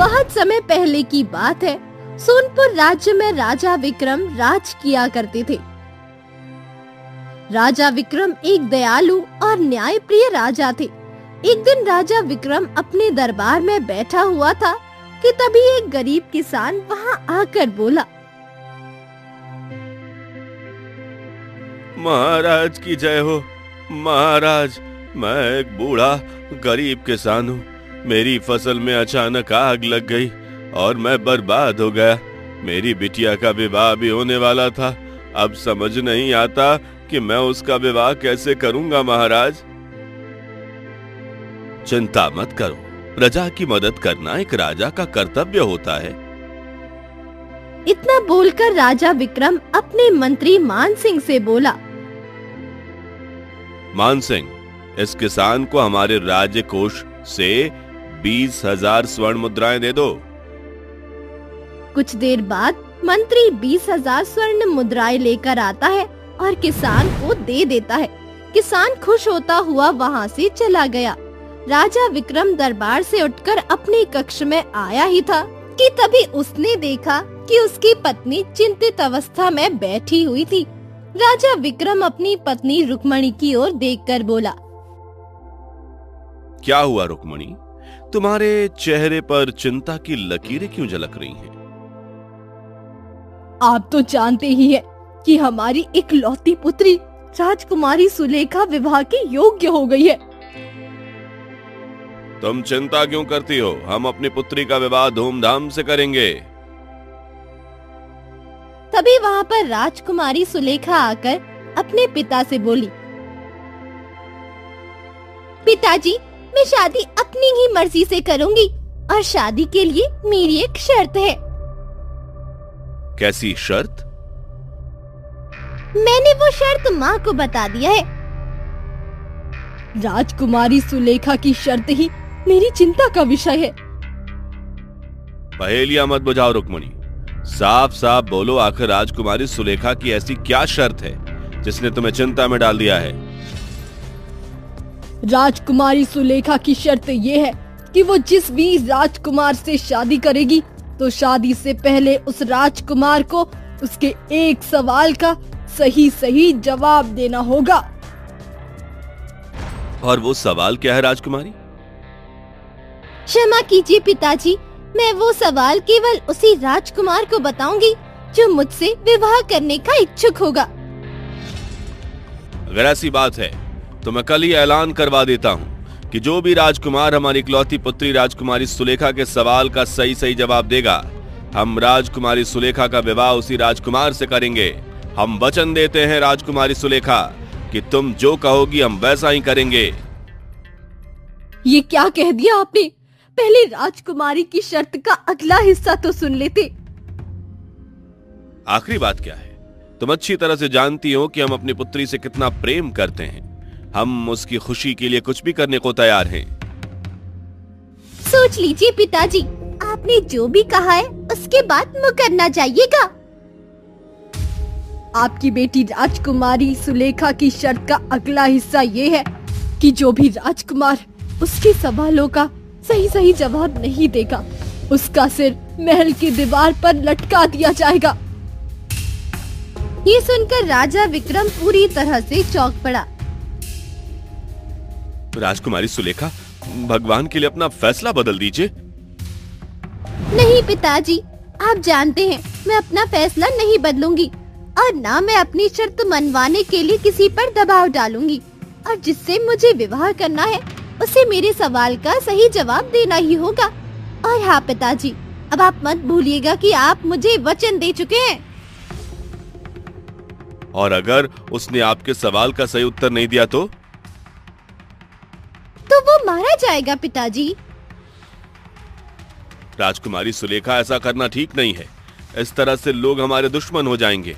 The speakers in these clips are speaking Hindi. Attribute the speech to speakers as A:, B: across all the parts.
A: बहुत समय पहले की बात है। सोनपुर राज्य में राजा विक्रम राज किया करते थे। राजा विक्रम एक दयालु और न्यायप्रिय राजा थे। एक दिन राजा विक्रम अपने दरबार में बैठा हुआ था कि तभी एक गरीब किसान वहां आकर बोला,
B: महाराज की जय हो। महाराज, मैं एक बूढ़ा गरीब किसान हूँ। मेरी फसल में अचानक आग लग गई और मैं बर्बाद हो गया। मेरी बिटिया का विवाह भी होने वाला था। अब समझ नहीं आता कि मैं उसका विवाह कैसे करूंगा। महाराज, चिंता मत करो, प्रजा की मदद करना एक राजा का कर्तव्य होता है।
A: इतना बोलकर राजा विक्रम अपने मंत्री मान सिंह से बोला,
B: मान सिंह, इस किसान को हमारे राज्य कोष से 20,000 स्वर्ण मुद्राएं दे दो।
A: कुछ देर बाद मंत्री 20,000 स्वर्ण मुद्राएं लेकर आता है और किसान को दे देता है। किसान खुश होता हुआ वहां से चला गया। राजा विक्रम दरबार से उठकर अपने कक्ष में आया ही था कि तभी उसने देखा कि उसकी पत्नी चिंतित अवस्था में बैठी हुई थी। राजा विक्रम अपनी पत्नी रुक्मणी की ओर देखकर बोला,
B: क्या हुआ रुक्मणी, तुम्हारे चेहरे पर चिंता की लकीरें क्यों झलक रही हैं?
A: आप तो जानते ही हैं कि हमारी इकलौती पुत्री राजकुमारी सुलेखा विवाह के योग्य हो गई है।
B: तुम चिंता क्यों करती हो? हम अपनी पुत्री का विवाह धूमधाम से करेंगे।
A: तभी वहां पर राजकुमारी सुलेखा आकर अपने पिता से बोली, पिताजी, मैं शादी अपनी ही मर्जी से करूंगी और शादी के लिए मेरी एक शर्त है।
B: कैसी शर्त?
A: मैंने वो शर्त माँ को बता दिया है। राजकुमारी सुलेखा की शर्त ही मेरी चिंता का विषय है।
B: पहेलियां मत बुझाओ रुक्मणी, साफ साफ बोलो, आखिर राजकुमारी सुलेखा की ऐसी क्या शर्त है जिसने तुम्हें चिंता में डाल दिया है?
A: राजकुमारी सुलेखा की शर्त ये है कि वो जिस भी राजकुमार से शादी करेगी तो शादी से पहले उस राजकुमार को उसके एक सवाल का सही सही जवाब देना होगा।
B: और वो सवाल क्या है राजकुमारी?
A: क्षमा कीजिए पिताजी, मैं वो सवाल केवल उसी राजकुमार को बताऊंगी जो मुझसे विवाह करने का इच्छुक होगा।
B: अगर ऐसी बात है तो मैं कल ही ऐलान करवा देता हूँ कि जो भी राजकुमार हमारी इकलौती पुत्री राजकुमारी सुलेखा के सवाल का सही सही जवाब देगा, हम राजकुमारी सुलेखा का विवाह उसी राजकुमार से करेंगे। हम वचन देते हैं राजकुमारी सुलेखा कि तुम जो कहोगी हम वैसा ही करेंगे।
A: ये क्या कह दिया आपने? पहले राजकुमारी की शर्त का अगला हिस्सा तो सुन लेते।
B: आखिरी बात क्या है? तुम अच्छी तरह से जानती हो कि हम अपनी पुत्री से कितना प्रेम करते हैं। हम उसकी खुशी के लिए कुछ भी करने को तैयार हैं।
A: सोच लीजिए पिताजी, आपने जो भी कहा है उसके बाद मुकरना चाहिएगा। आपकी बेटी राजकुमारी सुलेखा की शर्त का अगला हिस्सा ये है कि जो भी राजकुमार उसके सवालों का सही सही जवाब नहीं देगा, उसका सिर महल की दीवार पर लटका दिया जाएगा। ये सुनकर राजा विक्रम पूरी तरह से चौंक पड़ा।
B: राजकुमारी सुलेखा, भगवान के लिए अपना फैसला बदल दीजिए।
A: नहीं पिताजी, आप जानते हैं मैं अपना फैसला नहीं बदलूंगी और ना मैं अपनी शर्त मनवाने के लिए किसी पर दबाव डालूंगी। और जिससे मुझे विवाह करना है उसे मेरे सवाल का सही जवाब देना ही होगा। और हाँ पिताजी, अब आप मत भूलिएगा कि आप मुझे वचन दे चुके हैं।
B: और अगर उसने आपके सवाल का सही उत्तर नहीं दिया तो
A: वो मारा जाएगा पिताजी।
B: राजकुमारी सुलेखा, ऐसा करना ठीक नहीं है। इस तरह से लोग हमारे दुश्मन हो जाएंगे।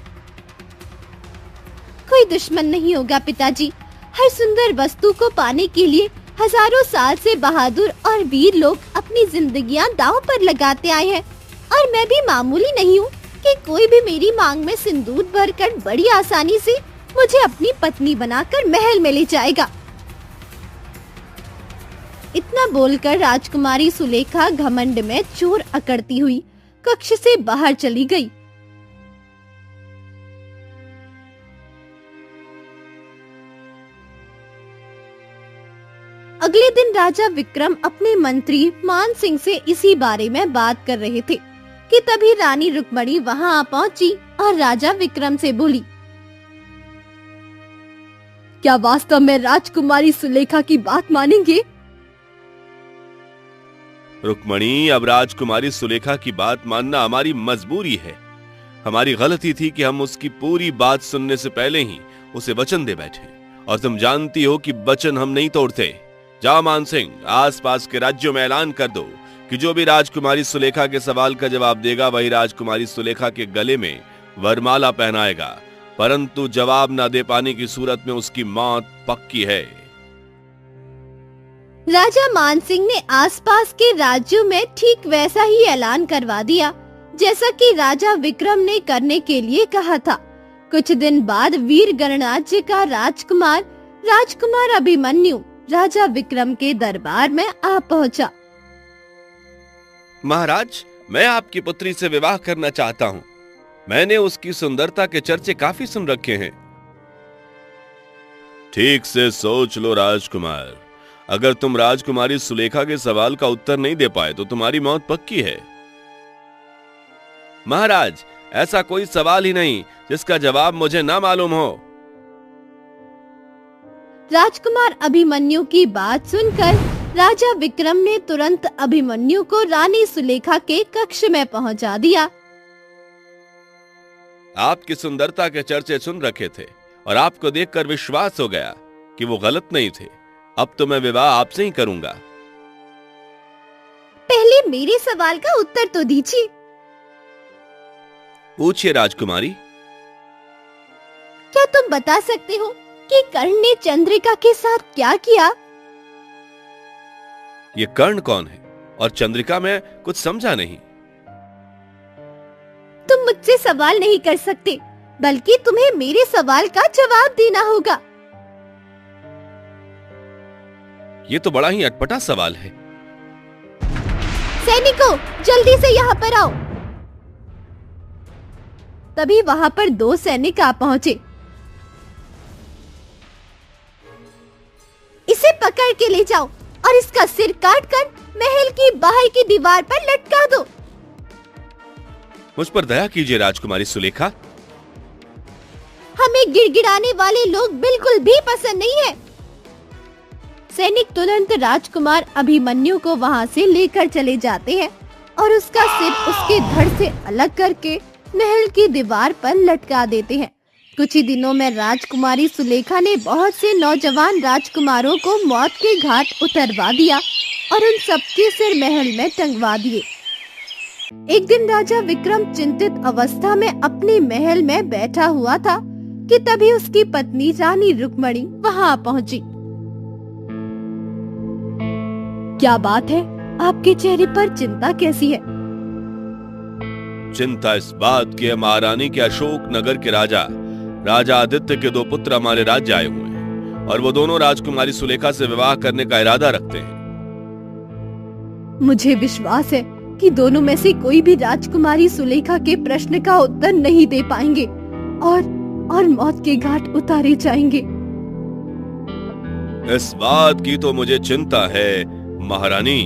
A: कोई दुश्मन नहीं होगा पिताजी। हर सुंदर वस्तु को पाने के लिए हजारों साल से बहादुर और वीर लोग अपनी जिंदगियां दांव पर लगाते आए हैं। और मैं भी मामूली नहीं हूँ कि कोई भी मेरी मांग में सिंदूर भरकर बड़ी आसानी से मुझे अपनी पत्नी बनाकर महल में ले जाएगा। इतना बोलकर राजकुमारी सुलेखा घमंड में चोर अकड़ती हुई कक्ष से बाहर चली गई। अगले दिन राजा विक्रम अपने मंत्री मान सिंह से इसी बारे में बात कर रहे थे कि तभी रानी रुक्मणी वहां आ पहुंची और राजा विक्रम से बोली, क्या वास्तव में राजकुमारी सुलेखा की बात मानेंगे?
B: रुक्मणी, अब राजकुमारी सुलेखा की बात मानना हमारी मजबूरी है। हमारी गलती थी कि हम उसकी पूरी बात सुनने से पहले ही उसे वचन दे बैठे, और तुम जानती हो कि वचन हम नहीं तोड़ते। जाओ मान सिंह, आसपास के राज्यों में ऐलान कर दो कि जो भी राजकुमारी सुलेखा के सवाल का जवाब देगा वही राजकुमारी सुलेखा के गले में वरमाला पहनाएगा, परंतु जवाब न दे पाने की सूरत में उसकी मौत पक्की है।
A: राजा मान सिंह ने आसपास के राज्यों में ठीक वैसा ही ऐलान करवा दिया जैसा कि राजा विक्रम ने करने के लिए कहा था। कुछ दिन बाद वीर गणराज्य का राजकुमार अभिमन्यु राजा विक्रम के दरबार में आ पहुंचा।
B: महाराज, मैं आपकी पुत्री से विवाह करना चाहता हूँ। मैंने उसकी सुंदरता के चर्चे काफी सुन रखे हैं। ठीक से सोच लो राजकुमार, अगर तुम राजकुमारी सुलेखा के सवाल का उत्तर नहीं दे पाए तो तुम्हारी मौत पक्की है। महाराज, ऐसा कोई सवाल ही नहीं जिसका जवाब मुझे ना मालूम हो।
A: राजकुमार अभिमन्यु की बात सुनकर राजा विक्रम ने तुरंत अभिमन्यु को रानी सुलेखा के कक्ष में पहुंचा दिया।
B: आपकी सुंदरता के चर्चे सुन रखे थे और आपको देखकर विश्वास हो गया कि वो गलत नहीं थे। अब तो मैं विवाह आपसे ही करूंगा।
A: पहले मेरे सवाल का उत्तर तो दीजिए।
B: पूछिए राजकुमारी।
A: क्या तुम बता सकते हो कि कर्ण ने चंद्रिका के साथ क्या किया?
B: ये कर्ण कौन है और चंद्रिका में कुछ समझा नहीं।
A: तुम मुझसे सवाल नहीं कर सकते, बल्कि तुम्हें मेरे सवाल का जवाब देना होगा।
B: ये तो बड़ा ही अटपटा सवाल है।
A: सैनिकों, जल्दी से यहाँ पर आओ। तभी वहाँ पर 2 सैनिक आ पहुँचे। इसे पकड़ के ले जाओ और इसका सिर काटकर महल की बाहर की दीवार पर लटका दो।
B: मुझ पर दया कीजिए राजकुमारी सुलेखा।
A: हमें गिड़गिड़ाने वाले लोग बिल्कुल भी पसंद नहीं है। सैनिक तुरंत राजकुमार अभिमन्यु को वहां से लेकर चले जाते हैं और उसका सिर उसके धड़ से अलग करके महल की दीवार पर लटका देते हैं। कुछ ही दिनों में राजकुमारी सुलेखा ने बहुत से नौजवान राजकुमारों को मौत के घाट उतरवा दिया और उन सबके सिर महल में टंगवा दिए। एक दिन राजा विक्रम चिंतित अवस्था में अपने महल में बैठा हुआ था कि तभी उसकी पत्नी रानी रुक्मणी वहां पहुंची। क्या बात है, आपके चेहरे पर चिंता कैसी है?
B: चिंता इस बात की है महारानी के अशोक नगर के राजा आदित्य के 2 पुत्र हमारे राज्य आए हुए हैं और वो दोनों राजकुमारी सुलेखा से विवाह करने का इरादा रखते हैं।
A: मुझे विश्वास है कि दोनों में से कोई भी राजकुमारी सुलेखा के प्रश्न का उत्तर नहीं दे पाएंगे और मौत के घाट उतारे जाएंगे।
B: इस बात की तो मुझे चिंता है महारानी।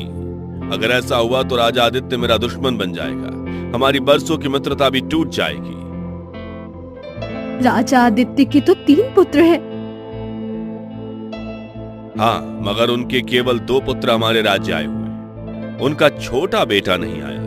B: अगर ऐसा हुआ तो राजा आदित्य मेरा दुश्मन बन जाएगा, हमारी बरसों की मित्रता भी टूट जाएगी।
A: राजा आदित्य के तो 3 पुत्र हैं।
B: हाँ, मगर उनके केवल 2 पुत्र हमारे राज्य आए हुए हैं। उनका छोटा बेटा नहीं आया।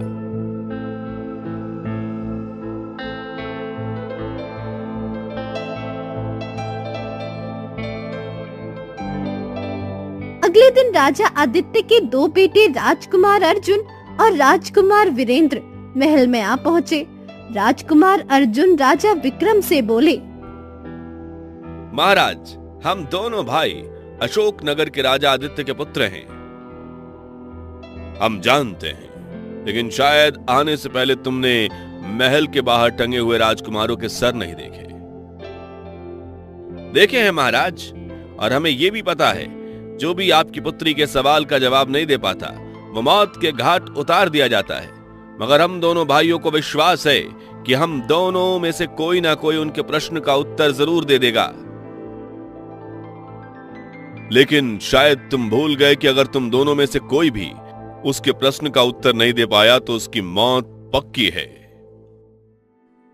A: अगले दिन राजा आदित्य के 2 बेटे राजकुमार अर्जुन और राजकुमार वीरेंद्र महल में आ पहुँचे। राजकुमार अर्जुन राजा विक्रम से बोले,
B: महाराज, हम दोनों भाई अशोक नगर के राजा आदित्य के पुत्र हैं। हम जानते हैं, लेकिन शायद आने से पहले तुमने महल के बाहर टंगे हुए राजकुमारों के सर नहीं देखे हैं महाराज, और हमें यह भी पता है जो भी आपकी पुत्री के सवाल का जवाब नहीं दे पाता वो मौत के घाट उतार दिया जाता है। मगर हम दोनों भाइयों को विश्वास है कि हम दोनों में से कोई ना कोई उनके प्रश्न का उत्तर जरूर दे देगा। लेकिन शायद तुम भूल गए कि अगर तुम दोनों में से कोई भी उसके प्रश्न का उत्तर नहीं दे पाया तो उसकी मौत पक्की है।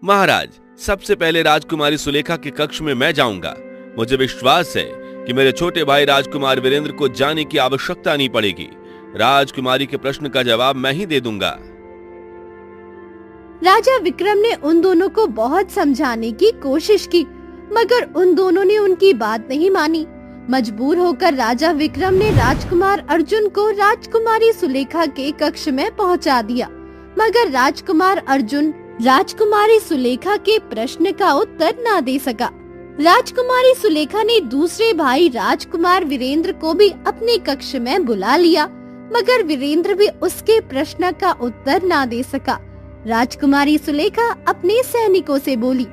B: महाराज, सबसे पहले राजकुमारी सुलेखा के कक्ष में मैं जाऊंगा। मुझे विश्वास है कि मेरे छोटे भाई राजकुमार वीरेंद्र को जाने की आवश्यकता नहीं पड़ेगी। राजकुमारी के प्रश्न का जवाब मैं ही दे दूंगा।
A: राजा विक्रम ने उन दोनों को बहुत समझाने की कोशिश की, मगर उन दोनों ने उनकी बात नहीं मानी। मजबूर होकर राजा विक्रम ने राजकुमार अर्जुन को राजकुमारी सुलेखा के कक्ष में पहुंचा दिया, मगर राजकुमार अर्जुन राजकुमारी सुलेखा के प्रश्न का उत्तर ना दे सका। राजकुमारी सुलेखा ने दूसरे भाई राजकुमार वीरेंद्र को भी अपने कक्ष में बुला लिया, मगर वीरेंद्र भी उसके प्रश्न का उत्तर ना दे सका। राजकुमारी सुलेखा अपने सैनिकों से बोली,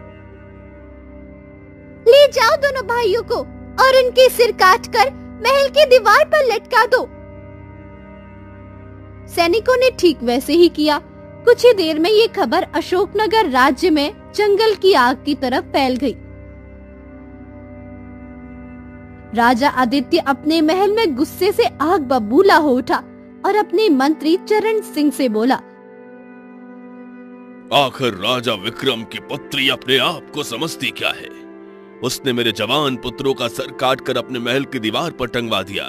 A: ले जाओ दोनों भाइयों को और उनके सिर काटकर महल की दीवार पर लटका दो। सैनिकों ने ठीक वैसे ही किया। कुछ ही देर में ये खबर अशोकनगर राज्य में जंगल की आग की तरफ फैल गई। राजा आदित्य अपने महल में गुस्से से आग बबूला हो उठा और अपने मंत्री चरण सिंह से बोला,
B: आखिर राजा विक्रम की पुत्री अपने आप को समझती क्या है? उसने मेरे जवान पुत्रों का सर काटकर अपने महल की दीवार पर टंगवा दिया।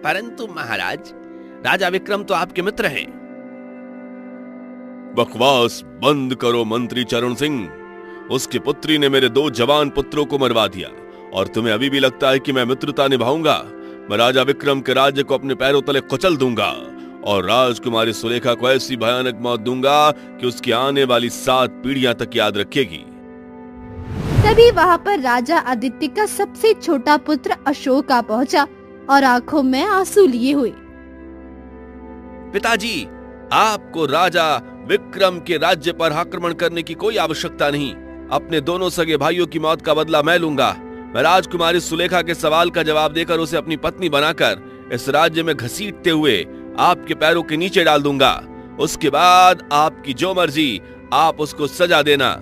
C: परंतु महाराज, राजा विक्रम तो आपके मित्र हैं।
B: बकवास बंद करो मंत्री चरण सिंह। उसकी पुत्री ने मेरे 2 जवान पुत्रों को मरवा दिया और तुम्हें अभी भी लगता है कि मैं मित्रता निभाऊंगा? मैं राजा विक्रम के राज्य को अपने पैरों तले कुचल दूंगा और राजकुमारी सुलेखा को ऐसी भयानक मौत दूंगा कि उसकी आने वाली 7 पीढ़ियां तक याद रखेगी।
A: तभी वहाँ पर राजा आदित्य का सबसे छोटा पुत्र अशोक आ पहुँचा और आंखों में आंसू लिए हुए।
B: पिताजी, आपको राजा विक्रम के राज्य पर आक्रमण करने की कोई आवश्यकता नहीं। अपने दोनों सगे भाइयों की मौत का बदला मैं लूंगा। मैं राजकुमारी सुलेखा के सवाल का जवाब देकर उसे अपनी पत्नी बनाकर इस राज्य में घसीटते हुए आपके पैरों के नीचे डाल दूंगा। उसके बाद आपकी जो मर्जी, आप उसको सजा देना।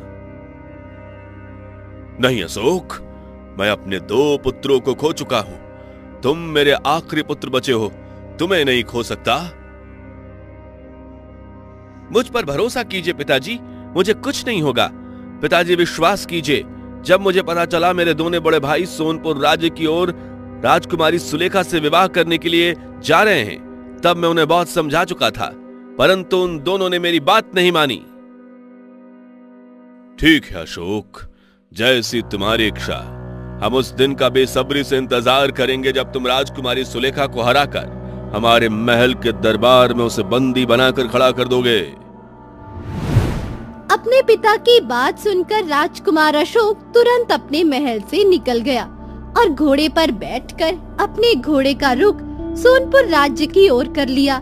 B: नहीं अशोक, मैं अपने 2 पुत्रों को खो चुका हूं। तुम मेरे आखिरी पुत्र बचे हो, तुम्हें नहीं खो सकता। मुझ पर भरोसा कीजिए पिताजी, मुझे कुछ नहीं होगा। पिताजी विश्वास कीजिए, जब मुझे पता चला मेरे दोनों बड़े भाई सोनपुर राज्य की ओर राजकुमारी सुलेखा से विवाह करने के लिए जा रहे हैं, तब मैं उन्हें बहुत समझा चुका था, परंतु उन दोनों ने मेरी बात नहीं मानी। ठीक है अशोक, जैसी तुम्हारी इच्छा। हम उस दिन का बेसब्री से इंतजार करेंगे जब तुम राजकुमारी सुलेखा को हराकर हमारे महल के दरबार में उसे बंदी बनाकर खड़ा कर दोगे।
A: अपने पिता की बात सुनकर राजकुमार अशोक तुरंत अपने महल से निकल गया और घोड़े पर बैठकर अपने घोड़े का रुख सोनपुर राज्य की ओर कर लिया।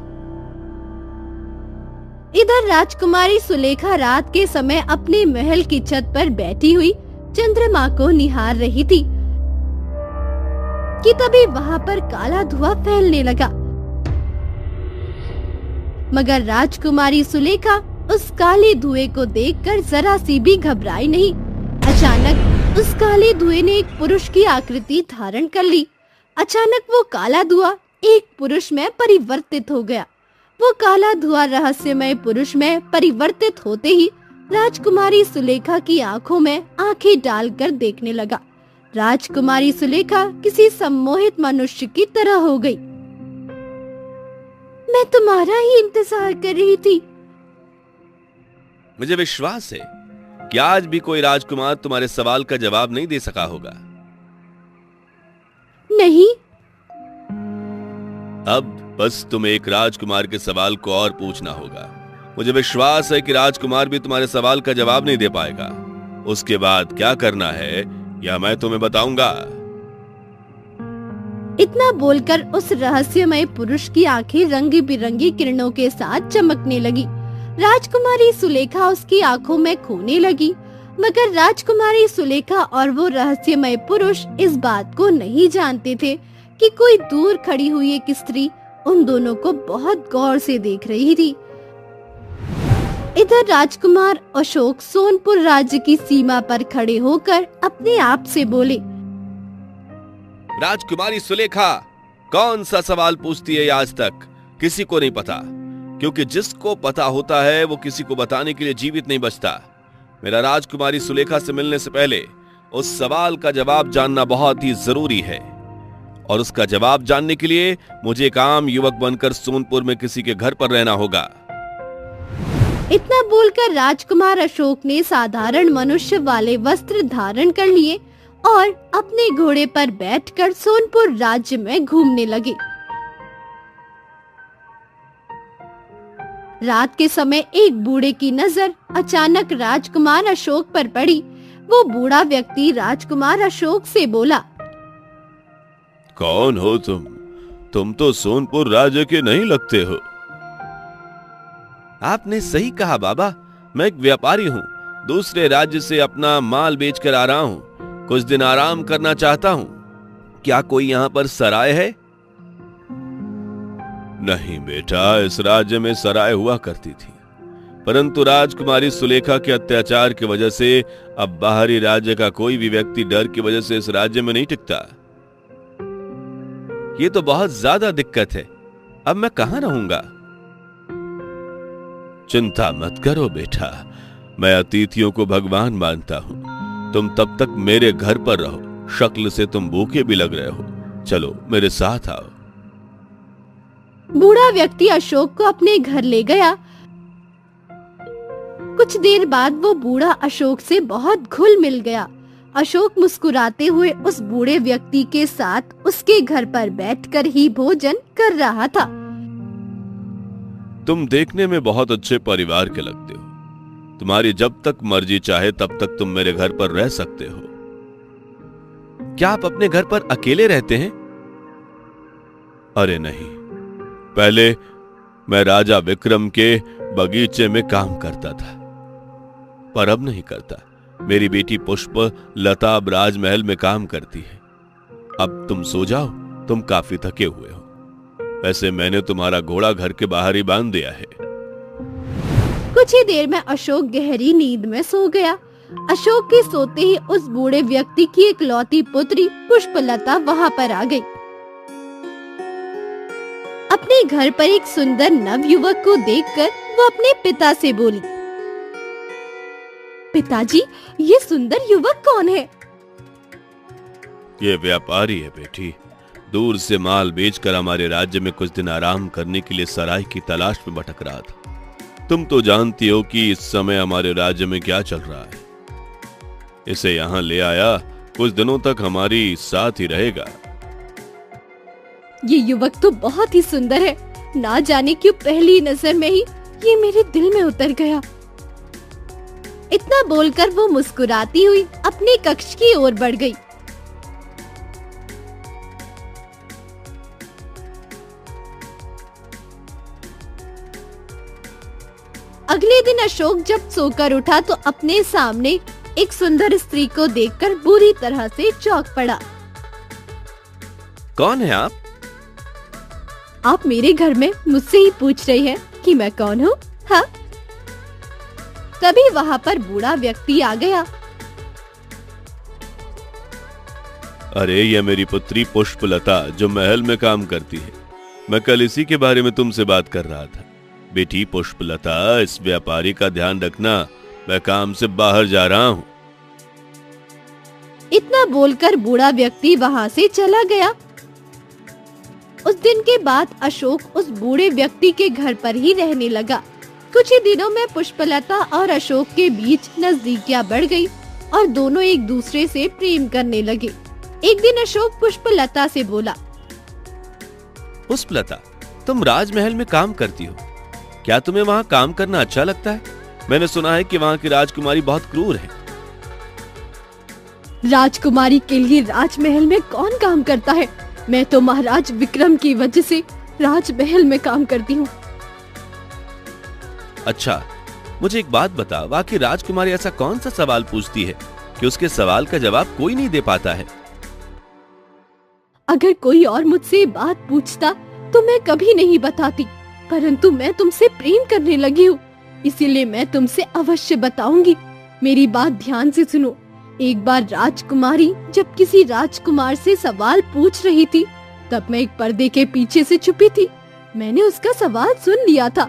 A: इधर राजकुमारी सुलेखा रात के समय अपने महल की छत पर बैठी हुई चंद्रमा को निहार रही थी कि तभी वहाँ पर काला धुआं फैलने लगा। मगर राजकुमारी सुलेखा उस काले धुएं को देखकर जरा सी भी घबराई नहीं। अचानक उस काले धुएं ने एक पुरुष की आकृति धारण कर ली। अचानक वो काला धुआं एक पुरुष में परिवर्तित हो गया। वो काला धुआं रहस्यमय पुरुष में परिवर्तित होते ही राजकुमारी सुलेखा की आंखों में आंखें डालकर देखने लगा। राजकुमारी सुलेखा किसी सम्मोहित मनुष्य की तरह हो गई। मैं तुम्हारा ही इंतजार कर रही थी।
B: मुझे विश्वास है कि आज भी कोई राजकुमार तुम्हारे सवाल का जवाब नहीं दे सका होगा।
A: नहीं।
B: अब बस तुम्हें एक राजकुमार के सवाल को और पूछना होगा। मुझे विश्वास है कि राजकुमार भी तुम्हारे सवाल का जवाब नहीं दे पाएगा। उसके बाद क्या करना है या मैं तुम्हें बताऊंगा।
A: इतना बोलकर उस रहस्यमय पुरुष की आंखें रंगी बिरंगी किरणों के साथ चमकने लगी। राजकुमारी सुलेखा उसकी आंखों में खोने लगी, मगर राजकुमारी सुलेखा और वो रहस्यमय पुरुष इस बात को नहीं जानते थे कि कोई दूर खड़ी हुई एक स्त्री उन दोनों को बहुत गौर से देख रही थी। इधर राजकुमार अशोक सोनपुर राज्य की सीमा पर खड़े होकर अपने आप से बोले,
B: राजकुमारी सुलेखा कौन सा सवाल पूछती है आज तक? किसी को नहीं पता, क्योंकि जिसको पता होता है वो किसी को बताने के लिए जीवित नहीं बचता। मेरा राजकुमारी सुलेखा से मिलने से पहले उस सवाल का जवाब जानना बहुत ही जरूरी है, और उसका जवाब जानने के लिए मुझे एक आम युवक बनकर सोनपुर में किसी के घर पर रहना होगा।
A: इतना बोलकर राजकुमार अशोक ने साधारण मनुष्य वाले वस्त्र धारण कर लिए और अपने घोड़े पर बैठकर सोनपुर राज्य में घूमने लगे। रात के समय एक बूढ़े की नजर अचानक राजकुमार अशोक पर पड़ी। वो बूढ़ा व्यक्ति राजकुमार अशोक से बोला,
B: कौन हो तुम? तुम तो सोनपुर राज्य के नहीं लगते हो। आपने सही कहा बाबा, मैं एक व्यापारी हूँ, दूसरे राज्य से अपना माल बेचकर आ रहा हूँ, कुछ दिन आराम करना चाहता हूँ। क्या कोई यहाँ पर सराय है? नहीं बेटा, इस राज्य में सराय हुआ करती थी, परंतु राजकुमारी सुलेखा के अत्याचार की वजह से अब बाहरी राज्य का कोई भी व्यक्ति डर की वजह से इस राज्य में नहीं टिकता। ये तो बहुत ज्यादा दिक्कत है, अब मैं कहां रहूंगा? चिंता मत करो बेटा, मैं अतिथियों को भगवान मानता हूं। तुम तब तक मेरे घर पर रहो, शक्ल से तुम भूखे भी लग रहे हो, चलो मेरे साथ आओ।
A: बूढ़ा व्यक्ति अशोक को अपने घर ले गया। कुछ देर बाद वो बूढ़ा अशोक से बहुत घुल मिल गया। अशोक मुस्कुराते हुए उस बूढ़े व्यक्ति के साथ उसके घर पर बैठकर ही भोजन कर रहा था।
B: तुम देखने में बहुत अच्छे परिवार के लगते हो, तुम्हारी जब तक मर्जी चाहे तब तक तुम मेरे घर पर रह सकते हो। क्या आप अपने घर पर अकेले रहते हैं? अरे नहीं, पहले मैं राजा विक्रम के बगीचे में काम करता था, पर अब नहीं करता। मेरी बेटी पुष्प लता अब राजमहल में काम करती है। अब तुम सो जाओ, तुम काफी थके हुए हो। वैसे मैंने तुम्हारा घोड़ा घर के बाहर ही बांध दिया है।
A: कुछ ही देर में अशोक गहरी नींद में सो गया। अशोक के सोते ही उस बूढ़े व्यक्ति की इकलौती पुत्री पुष्पलता वहां पर आ गई। अपने घर पर एक सुंदर नवयुवक को देखकर वो अपने पिता से बोली, पिताजी, ये सुंदर युवक कौन है?
B: ये व्यापारी है बेटी, दूर से माल बेचकर हमारे राज्य में कुछ दिन आराम करने के लिए सराय की तलाश में भटक रहा था। तुम तो जानती हो कि इस समय हमारे राज्य में क्या चल रहा है। इसे यहाँ ले आया, कुछ दिनों तक हमारी साथ ही रहेगा।
A: ये युवक तो बहुत ही सुंदर है, ना जाने क्यों पहली नजर में ही ये मेरे दिल में उतर गया। इतना बोलकर वो मुस्कुराती हुई अपने कक्ष की ओर बढ़ गई। अगले दिन अशोक जब सोकर उठा तो अपने सामने एक सुंदर स्त्री को देखकर बुरी तरह से चौंक पड़ा।
B: कौन है आप?
A: आप मेरे घर में मुझसे ही पूछ रही हैं कि मैं कौन हूँ? हाँ? तभी वहाँ पर बूढ़ा व्यक्ति आ गया।
B: अरे ये मेरी पुत्री पुष्पलता जो महल में काम करती है। मैं कल इसी के बारे में तुमसे बात कर रहा था। बेटी पुष्पलता, इस व्यापारी का ध्यान रखना, मैं काम से बाहर जा रहा हूँ।
A: इतना बोलकर बूढ़ा व्यक्ति वहाँ से चला गया। उस दिन के बाद अशोक उस बूढ़े व्यक्ति के घर पर ही रहने लगा। कुछ ही दिनों में पुष्पलता और अशोक के बीच नजदीकियां बढ़ गई और दोनों एक दूसरे से प्रेम करने लगे। एक दिन अशोक पुष्पलता से बोला,
B: पुष्पलता, तुम राजमहल में काम करती हो, क्या तुम्हें वहाँ काम करना अच्छा लगता है? मैंने सुना है कि वहाँ की राजकुमारी बहुत क्रूर है।
A: राजकुमारी के लिए राजमहल में कौन काम करता है? मैं तो महाराज विक्रम की वजह से राजमहल में काम करती हूँ।
B: अच्छा, मुझे एक बात बता, वहाँ की राजकुमारी ऐसा कौन सा सवाल पूछती है कि उसके सवाल का जवाब कोई नहीं दे पाता है?
A: अगर कोई और मुझसे ये बात पूछता तो मैं कभी नहीं बताती, परंतु मैं तुमसे प्रेम करने लगी हूँ, इसीलिए मैं तुमसे अवश्य बताऊंगी। मेरी बात ध्यान से सुनो। एक बार राजकुमारी जब किसी राजकुमार से सवाल पूछ रही थी, तब मैं एक पर्दे के पीछे से छुपी थी। मैंने उसका सवाल सुन लिया था।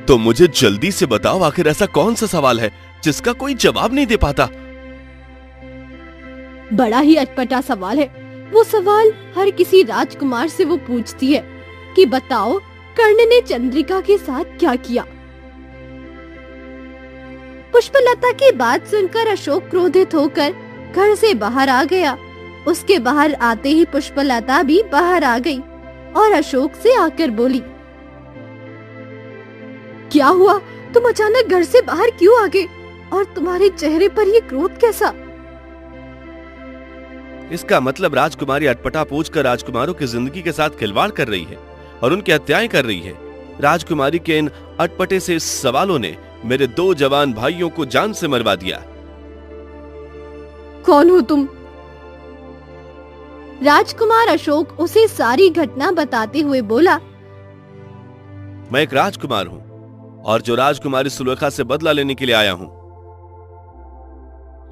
B: तो मुझे जल्दी से बताओ, आखिर ऐसा कौन सा सवाल है जिसका कोई जवाब नहीं दे पाता?
A: बड़ा ही अटपटा सवाल है। वो सवाल हर किसी राजकुमार से वो पूछती है कि बताओ कर्ण ने चंद्रिका के साथ क्या किया। पुष्पलता की बात सुनकर अशोक क्रोधित होकर घर से बाहर आ गया। उसके बाहर आते ही पुष्पलता भी बाहर आ गई और अशोक से आकर बोली, क्या हुआ? तुम अचानक घर से बाहर क्यों आ गए? और तुम्हारे चेहरे पर ये क्रोध कैसा?
B: इसका मतलब राजकुमारी अटपटा पूछकर राजकुमारों की जिंदगी के साथ खिलवाड़ कर रही है और उनकी हत्याएं कर रही है। राजकुमारी के इन अटपटे से सवालों ने मेरे 2 जवान भाइयों को जान से मरवा दिया।
A: कौन हो तुम? राजकुमार अशोक उसे सारी घटना बताते हुए बोला,
B: मैं एक राजकुमार हूं और जो राजकुमारी सुलेखा से बदला लेने के लिए आया हूं।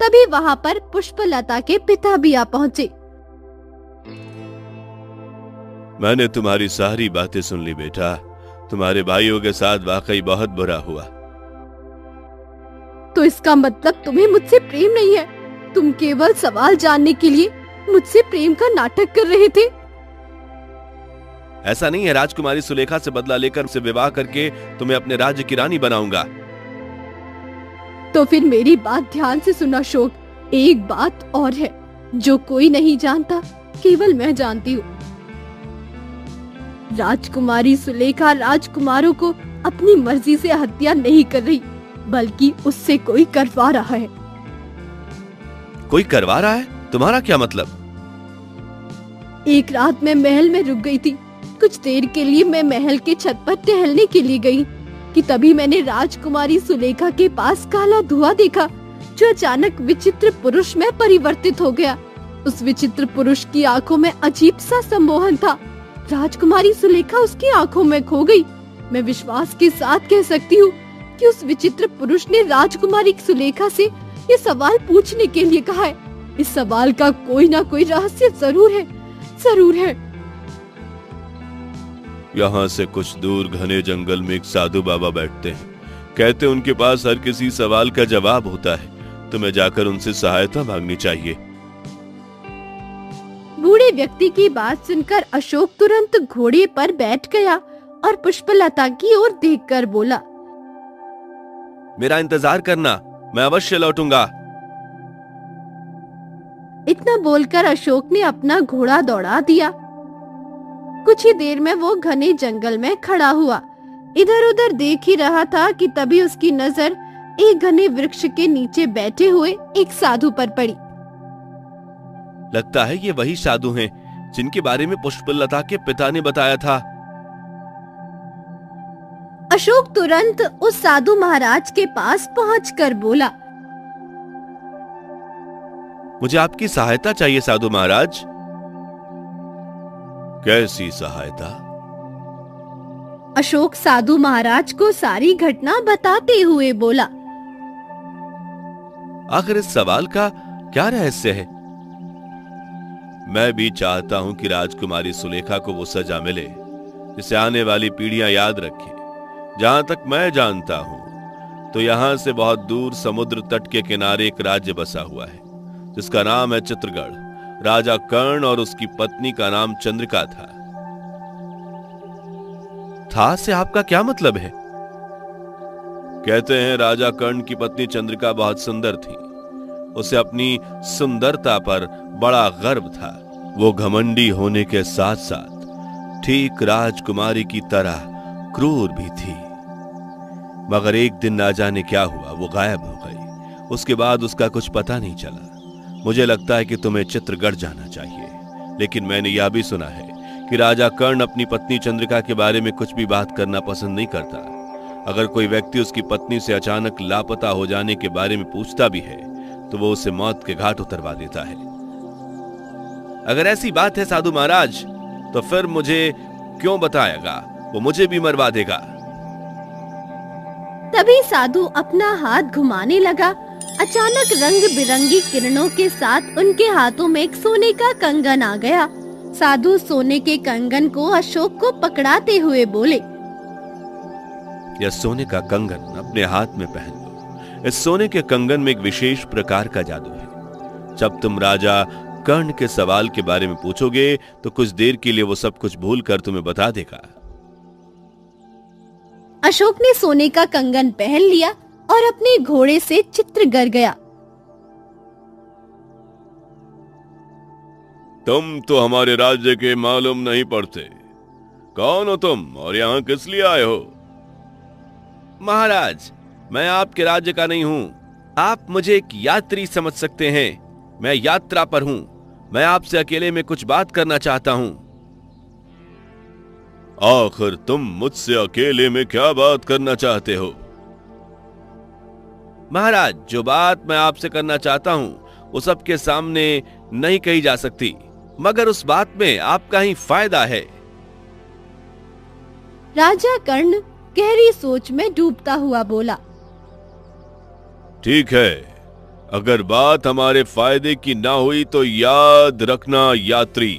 A: तभी वहां पर पुष्पलता के पिता भी आ पहुंचे।
B: मैंने तुम्हारी सारी बातें सुन ली बेटा। तुम्हारे भाइयों के साथ वाकई बहुत बुरा हुआ।
A: तो इसका मतलब तुम्हें मुझसे प्रेम नहीं है? तुम केवल सवाल जानने के लिए मुझसे प्रेम का नाटक कर रहे थे?
B: ऐसा नहीं है। राजकुमारी सुलेखा से बदला लेकर उसे विवाह करके तुम्हें अपने राज्य की रानी बनाऊंगा।
A: तो फिर मेरी बात ध्यान से सुना अशोक। एक बात और है जो कोई नहीं जानता, केवल मैं जानती हूँ। राजकुमारी सुलेखा राजकुमारों को अपनी मर्जी से हत्या नहीं कर रही, बल्कि उससे कोई करवा रहा है।
B: कोई करवा रहा है? तुम्हारा क्या मतलब?
A: एक रात मैं महल में रुक गई थी। कुछ देर के लिए मैं महल के छत पर टहलने के लिए गई कि तभी मैंने राजकुमारी सुलेखा के पास काला धुआं देखा, जो अचानक विचित्र पुरुष में परिवर्तित हो गया। उस विचित्र पुरुष की आंखों में अजीब सा सम्मोहन था। राजकुमारी सुलेखा उसकी आंखों में खो गई। मैं विश्वास के साथ कह सकती हूँ कि उस विचित्र पुरुष ने राजकुमारी सुलेखा से ये सवाल पूछने के लिए कहा है। इस सवाल का कोई ना कोई रहस्य जरूर है, जरूर है।
B: यहाँ से कुछ दूर घने जंगल में एक साधु बाबा बैठते हैं। कहते उनके पास हर किसी सवाल का जवाब होता है। तुम्हें जाकर उनसे सहायता मांगनी चाहिए।
A: बूढ़े व्यक्ति की बात सुनकर अशोक तुरंत घोड़े पर बैठ गया और पुष्पलता की ओर देखकर बोला,
B: मेरा इंतजार करना, मैं अवश्य लौटूंगा।
A: इतना बोलकर अशोक ने अपना घोड़ा दौड़ा दिया। कुछ ही देर में वो घने जंगल में खड़ा हुआ, इधर उधर देख ही रहा था कि तभी उसकी नजर एक घने वृक्ष के नीचे बैठे हुए एक साधु पर पड़ी।
B: लगता है ये वही साधु हैं जिनके बारे में पुष्पलता के पिता ने बताया था।
A: अशोक तुरंत उस साधु महाराज के पास पहुंचकर बोला,
B: मुझे आपकी सहायता चाहिए साधु महाराज। कैसी सहायता?
A: अशोक साधु महाराज को सारी घटना बताते हुए बोला,
B: आखिर इस सवाल का क्या रहस्य है? मैं भी चाहता हूं कि राजकुमारी सुलेखा को वो सजा मिले जिसे आने वाली पीढ़ियां याद रखें। जहां तक मैं जानता हूं तो यहां से बहुत दूर समुद्र तट के किनारे एक राज्य बसा हुआ है जिसका नाम है चित्रगढ़। राजा कर्ण और उसकी पत्नी का नाम चंद्रिका था से आपका क्या मतलब है? कहते हैं राजा कर्ण की पत्नी चंद्रिका बहुत सुंदर थी। उसे अपनी सुंदरता पर बड़ा गर्व था। वो घमंडी होने के साथ साथ ठीक राजकुमारी की तरह क्रूर भी थी। मगर एक दिन ना जाने क्या हुआ, वो गायब हो गई। उसके बाद उसका कुछ पता नहीं चला। मुझे लगता है कि तुम्हें चित्रगढ़ जाना चाहिए, लेकिन मैंने यह भी सुना है कि राजा कर्ण अपनी पत्नी चंद्रिका के बारे में कुछ भी बात करना पसंद नहीं करता। अगर कोई व्यक्ति उसकी पत्नी से अचानक लापता हो जाने के बारे में पूछता भी है तो वो उसे मौत के घाट उतरवा देता है। अगर ऐसी बात है साधु महाराज, तो फिर मुझे क्यों बताएगा? वो मुझे भी मरवा देगा।
A: तभी साधु अपना हाथ घुमाने लगा। अचानक रंग बिरंगी किरणों के साथ उनके हाथों में एक सोने का कंगन आ गया। साधु सोने के कंगन को अशोक को पकड़ाते हुए बोले,
B: यह सोने का कंगन अपने हाथ में पहन लो। इस सोने के कंगन में एक विशेष प्रकार का जादू है। जब तुम राजा कर्ण के सवाल के बारे में पूछोगे तो कुछ देर के लिए वो सब कुछ भूल कर तुम्हें बता देगा।
A: अशोक ने सोने का कंगन पहन लिया और अपने घोड़े से चित्रगढ़ गया।
B: तुम तो हमारे राज्य के मालूम नहीं पड़ते। कौन हो तुम और यहाँ किस लिए आए हो? महाराज, मैं आपके राज्य का नहीं हूँ। आप मुझे एक यात्री समझ सकते हैं। मैं यात्रा पर हूँ। मैं आपसे अकेले में कुछ बात करना चाहता हूँ। आखिर तुम मुझसे अकेले में क्या बात करना चाहते हो? महाराज, जो बात मैं आपसे करना चाहता हूँ वो सबके सामने नहीं कही जा सकती, मगर उस बात में आपका ही फायदा है।
A: राजा कर्ण गहरी सोच में डूबता हुआ बोला,
B: ठीक है, अगर बात हमारे फायदे की ना हुई तो याद रखना यात्री,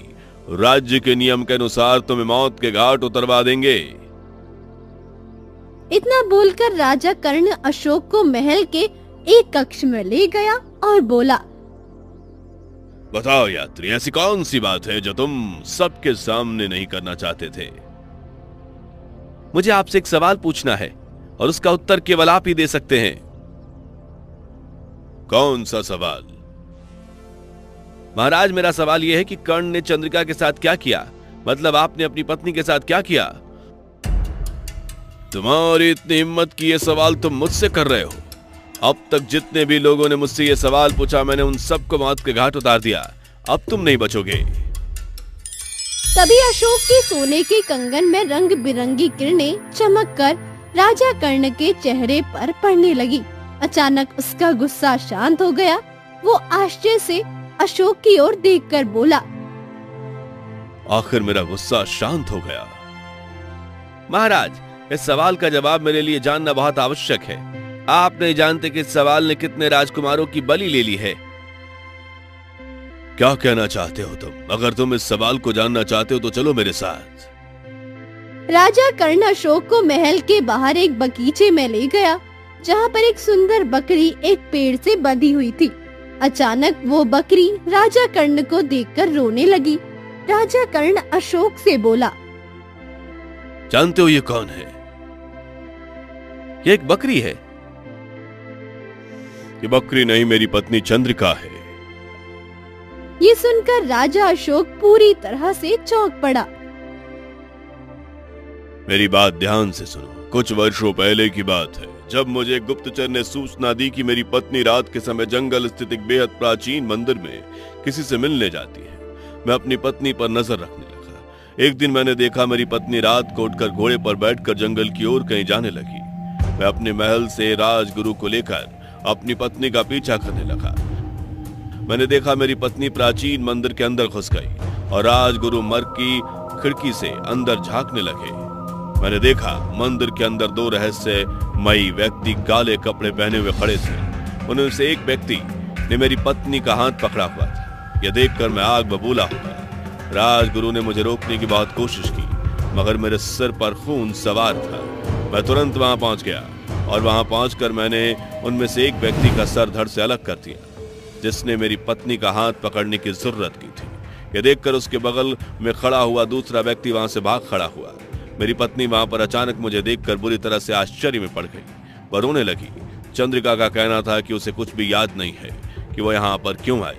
B: राज्य के नियम के अनुसार तुम्हें मौत के घाट उतरवा देंगे।
A: इतना बोलकर राजा कर्ण अशोक को महल के एक कक्ष में ले गया और बोला,
B: बताओ यात्री, ऐसी कौन सी बात है जो तुम सबके सामने नहीं करना चाहते थे? मुझे आपसे एक सवाल पूछना है और उसका उत्तर केवल आप ही दे सकते हैं। कौन सा सवाल? महाराज, मेरा सवाल यह है कि कर्ण ने चंद्रिका के साथ क्या किया? मतलब आपने अपनी पत्नी के साथ क्या किया? तुम्हारी इतनी हिम्मत की यह सवाल तुम मुझसे कर रहे हो? अब तक जितने भी लोगों ने मुझसे यह सवाल पूछा, मैंने उन सबको मौत के घाट उतार दिया। अब तुम नहीं बचोगे।
A: तभी अशोक के सोने के कंगन में रंग बिरंगी किरणें चमककर राजा कर्ण के चेहरे पर पड़ने लगी। अचानक उसका गुस्सा शांत हो गया। वो आश्चर्य से अशोक की ओर देखकर बोला,
B: आखिर मेरा गुस्सा शांत हो गया। महाराज, इस सवाल का जवाब मेरे लिए जानना बहुत आवश्यक है। आप नहीं जानते कि इस सवाल ने कितने राजकुमारों की बलि ले ली है। क्या कहना चाहते हो तुम? अगर तुम इस सवाल को जानना चाहते हो तो चलो मेरे साथ।
A: राजा कर्ण अशोक को महल के बाहर एक बगीचे में ले गया, जहाँ पर एक सुंदर बकरी एक पेड़ से बंधी हुई थी। अचानक वो बकरी राजा कर्ण को देखकर रोने लगी। राजा कर्ण अशोक से बोला,
B: जानते हो ये कौन है? ये एक बकरी है। ये बकरी नहीं, मेरी पत्नी चंद्रिका है।
A: ये सुनकर राजा अशोक पूरी तरह से चौंक पड़ा।
B: मेरी बात ध्यान से सुनो। कुछ वर्षों पहले की बात है, जब मुझे गुप्तचर ने सूचना दी कि मेरी पत्नी रात के समय जंगल स्थित एक बेहद प्राचीन मंदिर में किसी से मिलने जाती है। मैं अपनी पत्नी पर नजर रखने लगा। एक दिन मैंने देखा मेरी पत्नी रात को उठकर घोड़े पर बैठकर जंगल की ओर कहीं जाने लगी। मैं अपने महल से राजगुरु को लेकर अपनी पत्नी का पीछा करने लगा। मैंने देखा मेरी पत्नी प्राचीन मंदिर के अंदर घुस गई और राजगुरु मर्ग की खिड़की से अंदर झांकने लगे। मैंने देखा मंदिर के अंदर दो रहस्यमयी व्यक्ति काले कपड़े पहने हुए खड़े थे। उनमें से एक व्यक्ति ने मेरी पत्नी का हाथ पकड़ा हुआ था। यह देखकर मैं आग बबूला हो गया। राजगुरु ने मुझे रोकने की बहुत कोशिश की, मगर मेरे सिर पर खून सवार था। मैं तुरंत वहां पहुंच गया और वहां पहुंचकर मैंने उनमें से एक व्यक्ति का सर धड़ से अलग कर दिया, जिसने मेरी पत्नी का हाथ पकड़ने की जरूरत की थी। यह देखकर उसके बगल में खड़ा हुआ दूसरा व्यक्ति वहां से भाग खड़ा हुआ। मेरी पत्नी वहां पर अचानक मुझे देखकर बुरी तरह से आश्चर्य में पड़ गई। वह रोने लगी। चंद्रिका का कहना था कि उसे कुछ भी याद नहीं है कि वह यहाँ पर क्यों आई।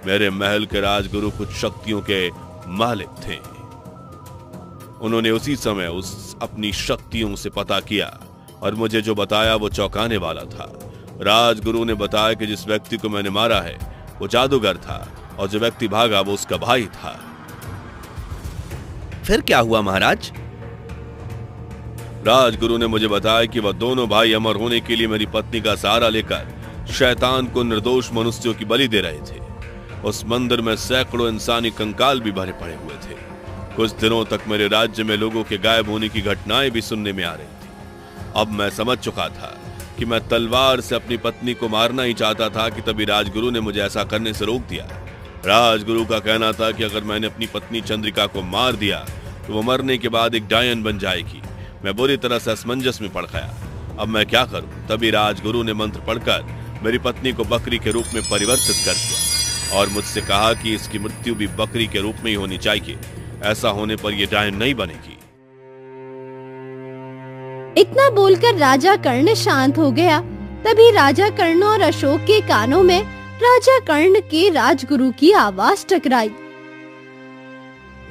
B: मेरे महल के राजगुरु कुछ शक्तियों के मालिक थे। उन्होंने उसी समय उस अपनी शक्तियों से पता किया और मुझे जो बताया वो चौंकाने वाला था। राजगुरु ने बताया कि जिस व्यक्ति को मैंने मारा है वो जादूगर था और जो व्यक्ति भागा वो उसका भाई था।
C: फिर क्या हुआ महाराज?
B: राजगुरु ने मुझे बताया कि वह दोनों भाई अमर होने के लिए मेरी पत्नी का सहारा लेकर शैतान को निर्दोष मनुष्यों की बलि दे रहे थे। उस मंदिर में सैकड़ों इंसानी कंकाल भी भरे पड़े हुए थे। कुछ दिनों तक मेरे राज्य में लोगों के गायब होने की घटनाएं भी सुनने में आ रही थी। अब मैं समझ चुका था कि मैं तलवार से अपनी पत्नी को मारना ही चाहता था कि तभी राजगुरु ने मुझे ऐसा करने से रोक दिया। राजगुरु का कहना था कि अगर मैंने अपनी पत्नी चंद्रिका को मार दिया तो वो मरने के बाद एक डायन बन जाएगी। मैं बुरी तरह से असमंजस में पड़ गया। अब मैं क्या करूं? तभी राजगुरु ने मंत्र पढ़कर मेरी पत्नी को बकरी के रूप में परिवर्तित कर दिया और मुझसे कहा कि इसकी मृत्यु भी बकरी के रूप में ही होनी चाहिए। ऐसा होने पर यह डायन नहीं बनेगी।
A: इतना बोलकर राजा कर्ण शांत हो गया। तभी राजा कर्ण और अशोक के कानों में राजा कर्ण के राजगुरु की आवाज टकराई।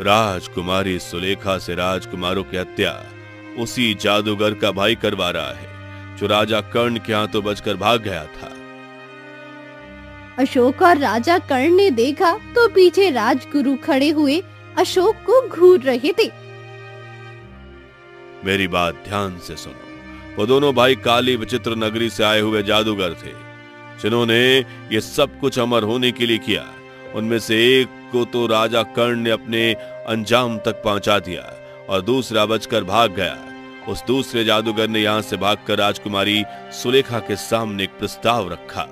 B: राजकुमारी सुलेखा से राजकुमारों की हत्या उसी जादूगर का भाई करवा रहा है जो राजा कर्ण के हाथों बचकर भाग गया था।
A: अशोक और राजा कर्ण ने देखा तो पीछे राजगुरु खड़े हुए अशोक को घूर रहे थे।
B: मेरी बात ध्यान से सुनो। वो दोनों भाई काली विचित्र नगरी से आए हुए जादूगर थे जिन्होंने ये सब कुछ अमर होने के लिए किया। उनमें से एक को तो राजा कर्ण ने अपने अंजाम तक पहुंचा दिया और दूसरा बचकर भाग गया। उस दूसरे जादूगर ने यहां से भागकर राजकुमारी सुलेखा के सामने एक प्रस्ताव रखा।